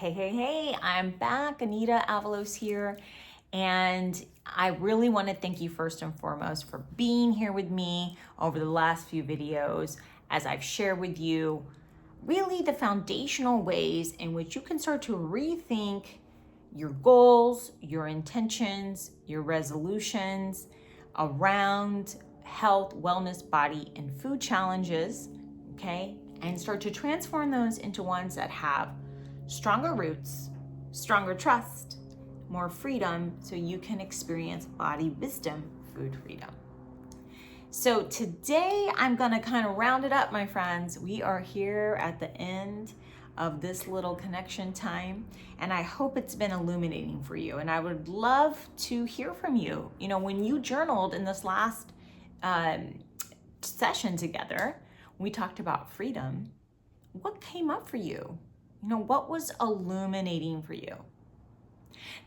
Hey, I'm back. Anita Avalos here. And I really want to thank you first and foremost for being here with me over the last few videos as I've shared with you really the foundational ways in which you can start to rethink your goals, your intentions, your resolutions around health, wellness, body, and food challenges, okay? And start to transform those into ones that have stronger roots, stronger trust, more freedom, so you can experience body wisdom, food freedom. So today I'm gonna kind of round it up, my friends. We are here at the end of this little connection time, and I hope it's been illuminating for you. And I would love to hear from you. You know, when you journaled in this last session together, we talked about freedom. What came up for you? You know, what was illuminating for you?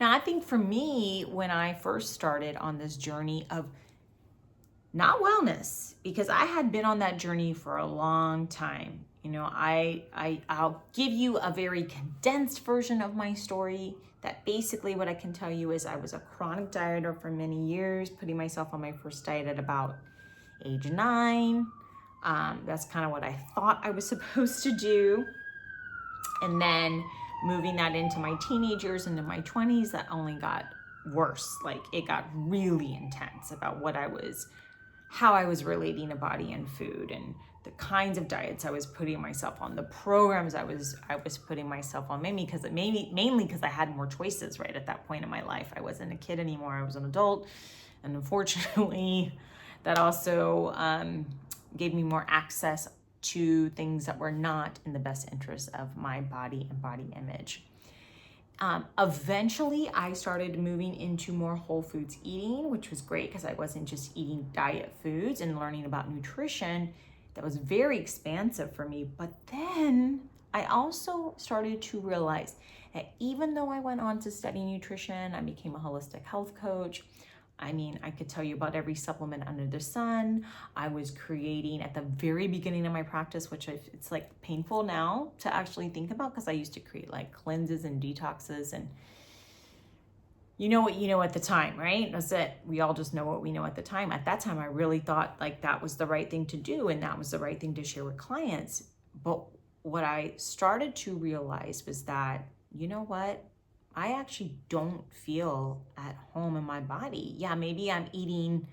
Now, I think for me, when I first started on this journey of not wellness, because I had been on that journey for a long time. You know, I'll give you a very condensed version of my story. That basically what I can tell you is I was a chronic dieter for many years, putting myself on my first diet at about age 9. That's kind of what I thought I was supposed to do. And then moving that into my teenage years, into my 20s, that only got worse. Like it got really intense about how I was relating to body and food, and the kinds of diets I was putting myself on, the programs I was putting myself on, mainly because I had more choices right at that point in my life. I wasn't a kid anymore, I was an adult. And unfortunately, that also gave me more access to things that were not in the best interest of my body and body image. Eventually, I started moving into more whole foods eating, which was great because I wasn't just eating diet foods and learning about nutrition. That was very expansive for me. But then I also started to realize that even though I went on to study nutrition, I became a holistic health coach. I mean, I could tell you about every supplement under the sun. I was creating at the very beginning of my practice, which it's like painful now to actually think about, because I used to create like cleanses and detoxes, and you know what you know at the time, right? That's it. We all just know what we know at the time. At that time, I really thought like that was the right thing to do and that was the right thing to share with clients. But what I started to realize was that, you know what? I actually don't feel at home in my body. Yeah, maybe I'm eating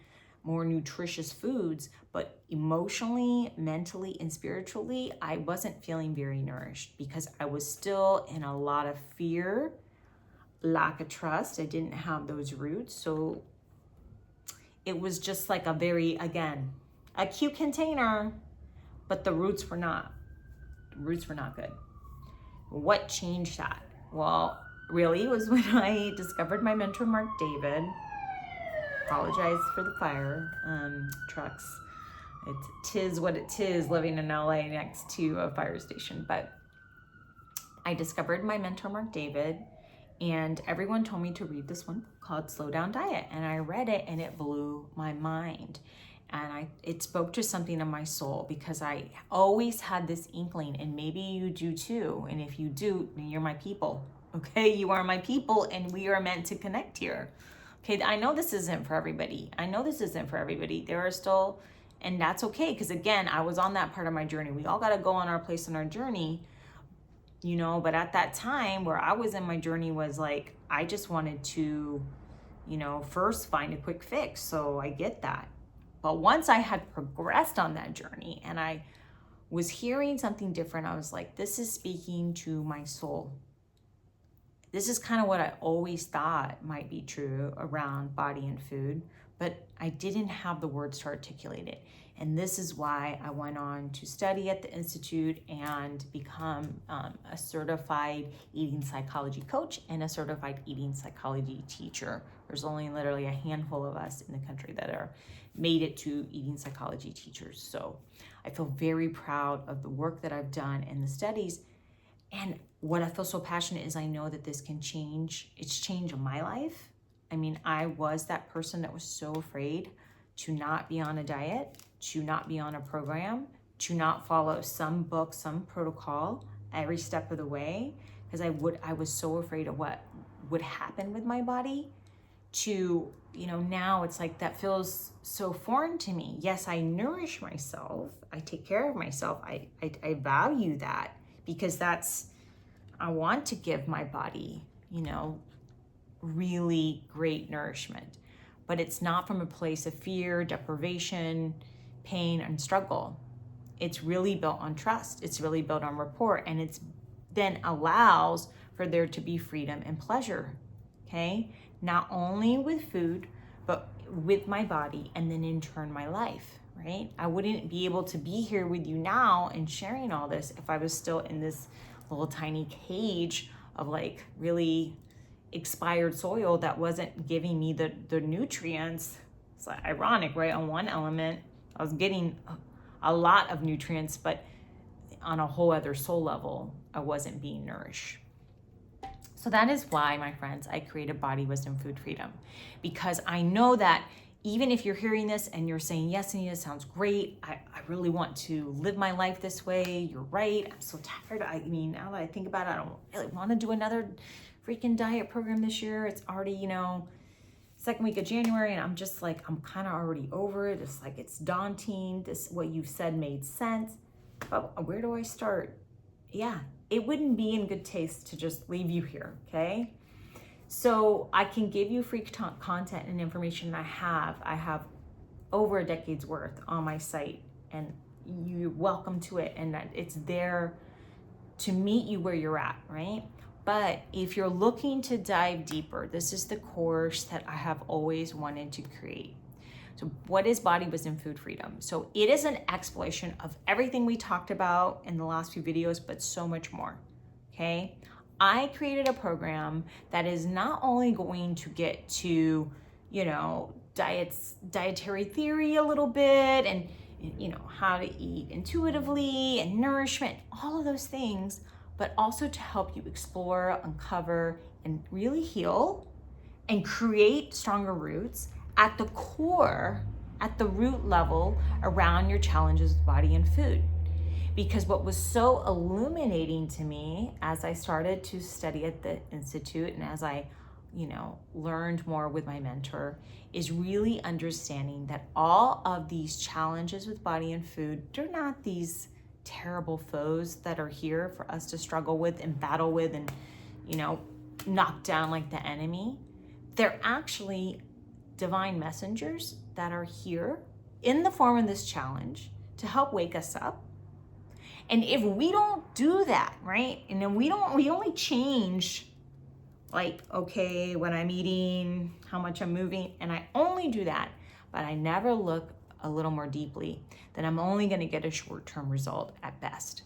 more nutritious foods, but emotionally, mentally, and spiritually, I wasn't feeling very nourished because I was still in a lot of fear, lack of trust. I didn't have those roots. So it was just like a very, again, a cute container, but the roots were not. The roots were not good. What changed that? Well, really was when I discovered my mentor, Mark David. Apologize for the fire trucks. Tis what it is living in LA next to a fire station. But I discovered my mentor, Mark David, and everyone told me to read this one called Slow Down Diet. And I read it and it blew my mind. And it spoke to something in my soul, because I always had this inkling, and maybe you do too. And if you do, then you're my people. Okay, you are my people, and we are meant to connect here. Okay, I know this isn't for everybody. There are still, and that's okay, because again, I was on that part of my journey. We all got to go on our place in our journey, you know. But at that time where I was in my journey was like, I just wanted to, you know, first find a quick fix. So I get that. But once I had progressed on that journey and I was hearing something different, I was like, this is speaking to my soul. This is kind of what I always thought might be true around body and food, but I didn't have the words to articulate it. And this is why I went on to study at the Institute and become a certified eating psychology coach and a certified eating psychology teacher. There's only literally a handful of us in the country that are made it to eating psychology teachers. So I feel very proud of the work that I've done and the studies. And what I feel so passionate is I know that this can change. It's changed my life. I mean, I was that person that was so afraid to not be on a diet, to not be on a program, to not follow some book, some protocol every step of the way, because I was so afraid of what would happen with my body, to, now it's like that feels so foreign to me. Yes, I nourish myself, I take care of myself, I value that, because I want to give my body, really great nourishment. But it's not from a place of fear, deprivation, pain, and struggle. It's really built on trust. It's really built on rapport, and it's then allows for there to be freedom and pleasure, okay? Not only with food, but with my body, and then in turn my life, right? I wouldn't be able to be here with you now and sharing all this if I was still in this little tiny cage of like really expired soil that wasn't giving me the nutrients. It's like ironic, right? On one element, I was getting a lot of nutrients, but on a whole other soul level, I wasn't being nourished. So that is why, my friends, I created Body Wisdom Food Freedom, because I know that even if you're hearing this and you're saying, yes, Anita, sounds great, I really want to live my life this way, you're right, I'm so tired. I mean, now that I think about it, I don't really want to do another freaking diet program this year. It's already, second week of January, and I'm just like, I'm kind of already over it. It's like, it's daunting. What you've said made sense, but where do I start? Yeah, it wouldn't be in good taste to just leave you here, okay? So I can give you free content and information I have over a decade's worth on my site, and you're welcome to it, and that it's there to meet you where you're at, right? But if you're looking to dive deeper, this is the course that I have always wanted to create. So what is Body Wisdom Food Freedom? So it is an exploration of everything we talked about in the last few videos, but so much more, okay? I created a program that is not only going to get to, dietary theory a little bit, and, how to eat intuitively and nourishment, all of those things, but also to help you explore, uncover, and really heal and create stronger roots at the core, at the root level around your challenges with body and food. Because what was so illuminating to me as I started to study at the Institute, and as I, learned more with my mentor, is really understanding that all of these challenges with body and food, they're not these terrible foes that are here for us to struggle with and battle with and, knock down like the enemy. They're actually divine messengers that are here in the form of this challenge to help wake us up. And if we don't do that, right? And then we only change like, okay, when I'm eating, how much I'm moving, and I only do that, but I never look a little more deeply, then I'm only going to get a short-term result at best.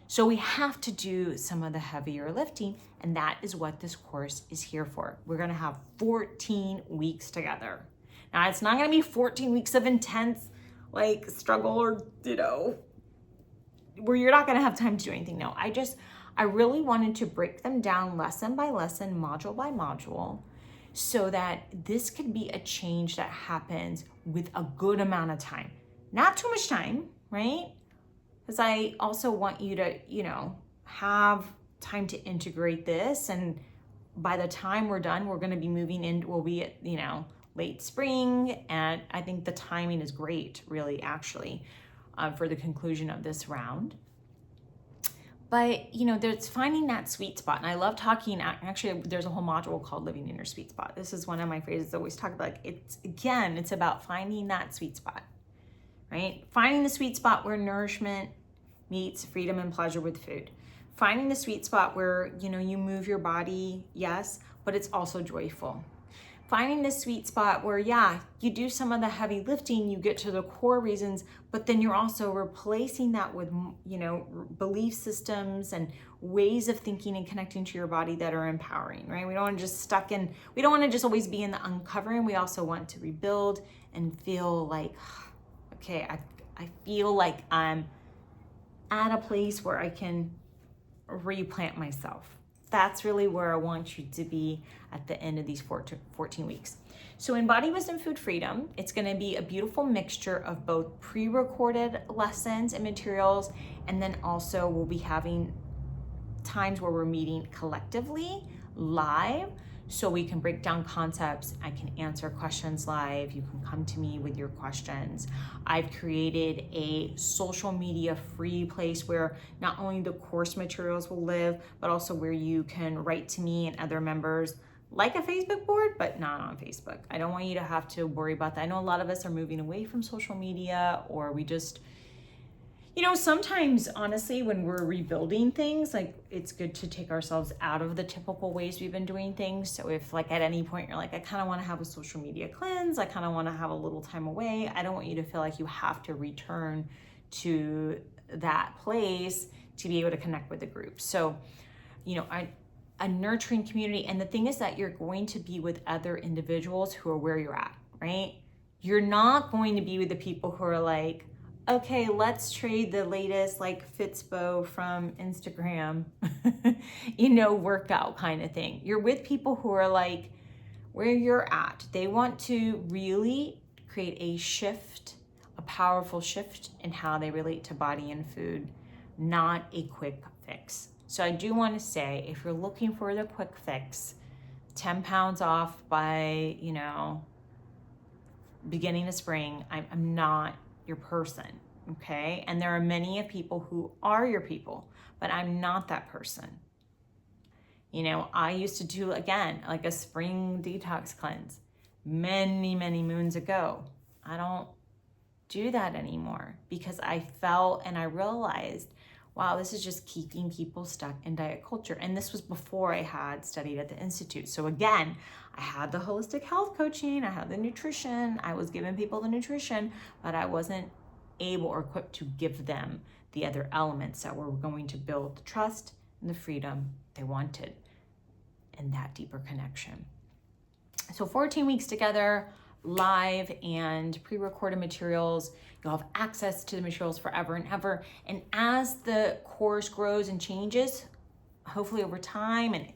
So we have to do some of the heavier lifting, and that is what this course is here for. We're going to have 14 weeks together. Now, it's not going to be 14 weeks of intense like struggle or, where you're not going to have time to do anything. No, I really wanted to break them down lesson by lesson, module by module, so that this could be a change that happens with a good amount of time. Not too much time, right? Because I also want you to, have time to integrate this. And by the time we're done, we're going to be moving in, we'll be at, late spring. And I think the timing is great, really, actually, for the conclusion of this round. But, there's finding that sweet spot. And I love talking, actually, there's a whole module called Living in Your Sweet Spot. This is one of my phrases I always talk about. It's about finding that sweet spot, right? Finding the sweet spot where nourishment meets freedom and pleasure with food. Finding the sweet spot where, you move your body, yes, but it's also joyful. Finding the sweet spot where, you do some of the heavy lifting, you get to the core reasons, but then you're also replacing that with, belief systems and ways of thinking and connecting to your body that are empowering, right? We don't want to just always be in the uncovering. We also want to rebuild and feel like, okay, I feel like I'm at a place where I can replant myself. That's really where I want you to be at the end of these 14 weeks. So in Body Wisdom Food Freedom, it's going to be a beautiful mixture of both pre-recorded lessons and materials, and then also we'll be having times where we're meeting collectively live, so we can break down concepts. I can answer questions live. You can come to me with your questions. I've created a social media free place where not only the course materials will live, but also where you can write to me and other members, like a Facebook board, but not on Facebook. I don't want you to have to worry about that. I know a lot of us are moving away from social media, or we just, sometimes honestly, when we're rebuilding things, like it's good to take ourselves out of the typical ways we've been doing things. So if like at any point you're like, I kind of want to have a social media cleanse, I kind of want to have a little time away, I don't want you to feel like you have to return to that place to be able to connect with the group. So, a nurturing community. And the thing is that you're going to be with other individuals who are where you're at, right? You're not going to be with the people who are like, okay, let's trade the latest like Fitspo from Instagram, workout kind of thing. You're with people who are like where you're at. They want to really create a shift, a powerful shift in how they relate to body and food, not a quick fix. So I do want to say, if you're looking for the quick fix, 10 pounds off by, beginning of spring, I'm not your person, okay? And there are many of people who are your people, but I'm not that person. I used to do, again, like a spring detox cleanse many, many moons ago. I don't do that anymore because I felt and I realized, wow, this is just keeping people stuck in diet culture. And this was before I had studied at the Institute. So again, I had the holistic health coaching, I had the nutrition, I was giving people the nutrition, but I wasn't able or equipped to give them the other elements that were going to build the trust and the freedom they wanted and that deeper connection. So 14 weeks together, live and pre-recorded materials. You'll have access to the materials forever and ever. And as the course grows and changes, hopefully over time, and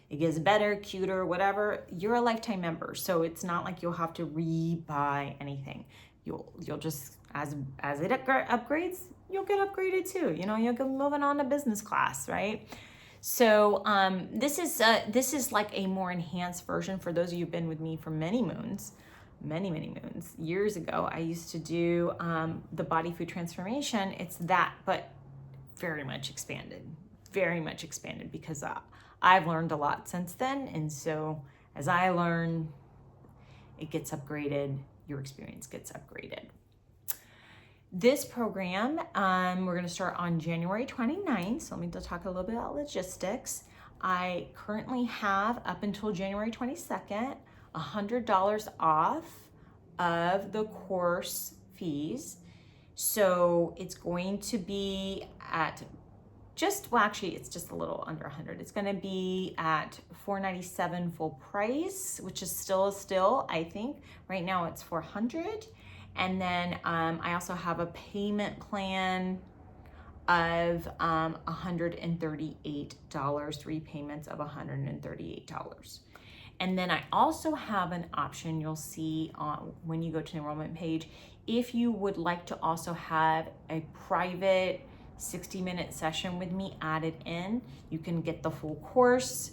it gets better, cuter, whatever, you're a lifetime member. So it's not like you'll have to re-buy anything. You'll just, as it upgrades, you'll get upgraded too. You'll go moving on to business class, right? So this is like a more enhanced version for those of you who've been with me for many moons. Years ago, I used to do the body food transformation. It's that, but very much expanded because I've learned a lot since then. And so as I learn, it gets upgraded, your experience gets upgraded. This program, we're gonna start on January 29th. So let me talk a little bit about logistics. I currently have up until January 22nd, $100 off of the course fees. So it's going to be at it's just a little under 100. It's going to be at $497 full price, which is still, I think right now it's $400. And then I also have a payment plan of $138, 3 payments of $138. And then I also have an option you'll see when you go to the enrollment page. If you would like to also have a private 60-minute session with me added in, you can get the full course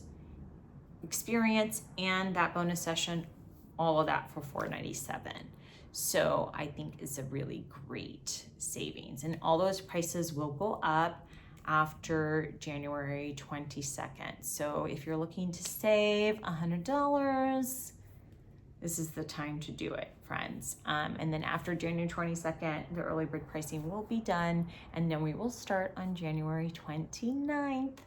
experience and that bonus session, all of that for $497. So I think it's a really great savings. And all those prices will go up after January 22nd. So if you're looking to save $100, this is the time to do it, friends. And then after January 22nd, the early bird pricing will be done, and then we will start on January 29th.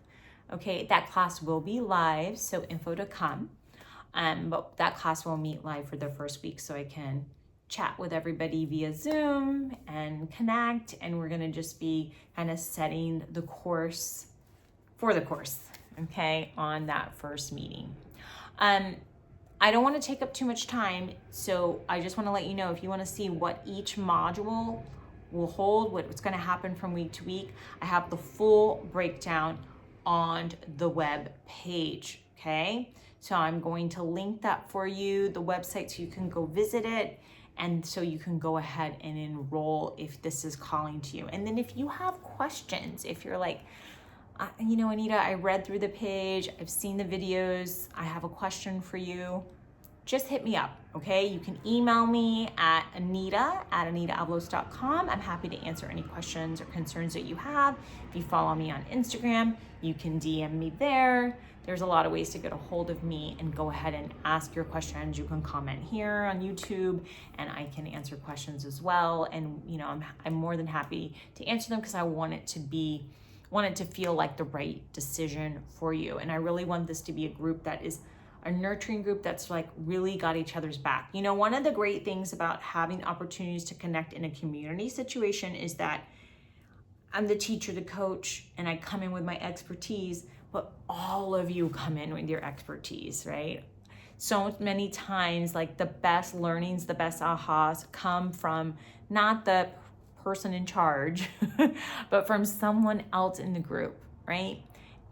Okay, that class will be live, so info to come. But that class will meet live for the first week, so I can chat with everybody via Zoom and connect, and we're gonna just be kind of setting the course for the course, okay, on that first meeting. I don't want to take up too much time, so I just want to let you know, if you want to see what each module will hold, what's going to happen from week to week, I have the full breakdown on the web page, okay? So I'm going to link that for you, the website, so you can go visit it, and so you can go ahead and enroll if this is calling to you. And then if you have questions, if you're like, You know, Anita, I read through the page, I've seen the videos, I have a question for you. Just hit me up, okay? You can email me at anita@anitaavalos.com. I'm happy to answer any questions or concerns that you have. If you follow me on Instagram, you can DM me there. There's a lot of ways to get a hold of me and go ahead and ask your questions. You can comment here on YouTube and I can answer questions as well. And you know, I'm more than happy to answer them because I want it to feel like the right decision for you. And I really want this to be a group that is a nurturing group that's like really got each other's back. You know, one of the great things about having opportunities to connect in a community situation is that I'm the teacher, the coach, and I come in with my expertise, but all of you come in with your expertise, right? So many times, like the best learnings, the best ahas come from not the person in charge, but from someone else in the group, right?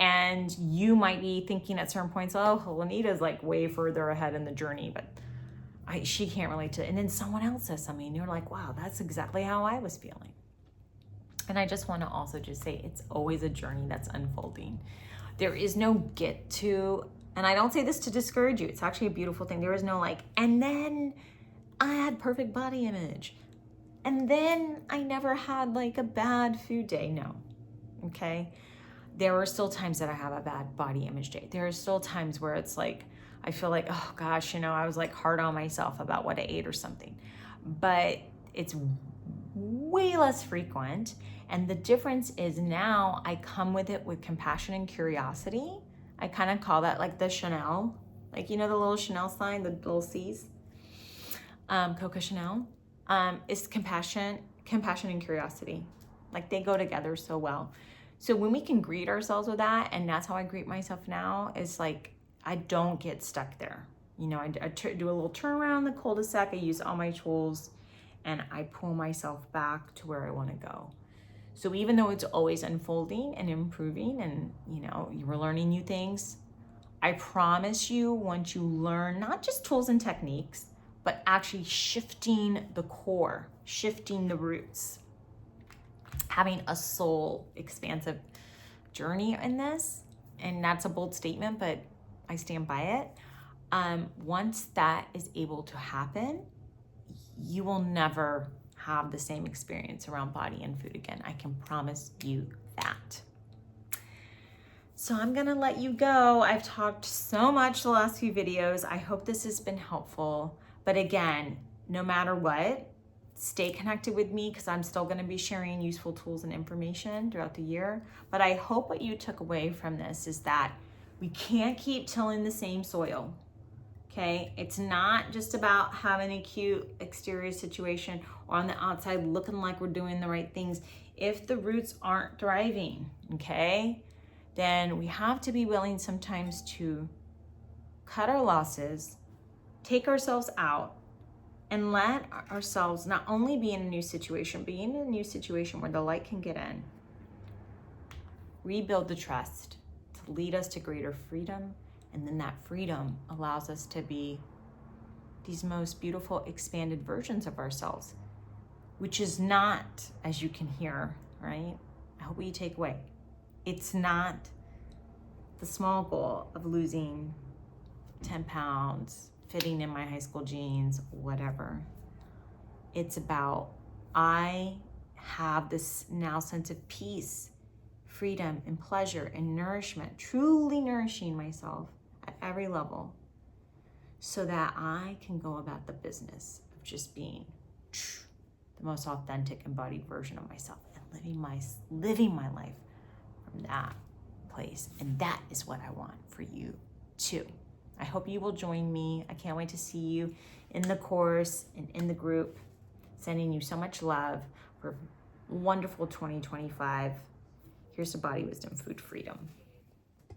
And you might be thinking at certain points, oh, Anita's like way further ahead in the journey, but she can't relate to it. And then someone else says something and you're like, wow, that's exactly how I was feeling. And I just want to also just say it's always a journey that's unfolding. There is no get to, and I don't say this to discourage you. It's actually a beautiful thing. There is no like, and then I had perfect body image. And then I never had like a bad food day. No, okay? There are still times that I have a bad body image day. There are still times where it's like, I feel like, oh gosh, you know, I was like hard on myself about what I ate or something. But it's way less frequent. And the difference is now I come with it with compassion and curiosity. I kind of call that like the Chanel, like, you know, the little Chanel sign, the little C's, Coco Chanel, is compassion and curiosity. Like they go together so well. So when we can greet ourselves with that, and that's how I greet myself now, is like, I don't get stuck there. You know, I do a little turnaround in the cul-de-sac, I use all my tools, and I pull myself back to where I want to go. So even though it's always unfolding and improving and, you know, you're learning new things, I promise you, once you learn not just tools and techniques, but actually shifting the core, shifting the roots, having a soul expansive journey in this, and that's a bold statement, but I stand by it. Once that is able to happen, you will never have the same experience around body and food again. I can promise you that. So I'm gonna let you go. I've talked so much the last few videos. I hope this has been helpful. But again, no matter what, stay connected with me because I'm still gonna be sharing useful tools and information throughout the year. But I hope what you took away from this is that we can't keep tilling the same soil, okay? It's not just about having a cute exterior situation or on the outside looking like we're doing the right things. If the roots aren't thriving, okay, then we have to be willing sometimes to cut our losses, take ourselves out, and let ourselves not only be in a new situation, but in a new situation where the light can get in. Rebuild the trust to lead us to greater freedom. And then that freedom allows us to be these most beautiful expanded versions of ourselves, which is not, as you can hear, right? I hope what you take away. It's not the small goal of losing 10 pounds, fitting in my high school jeans, whatever. It's about, I have this now sense of peace, freedom, and pleasure and nourishment, truly nourishing myself at every level so that I can go about the business of just being the most authentic embodied version of myself and living my life from that place. And that is what I want for you too. I hope you will join me. I can't wait to see you in the course and in the group. Sending you so much love for wonderful 2025. Here's to body wisdom, food freedom.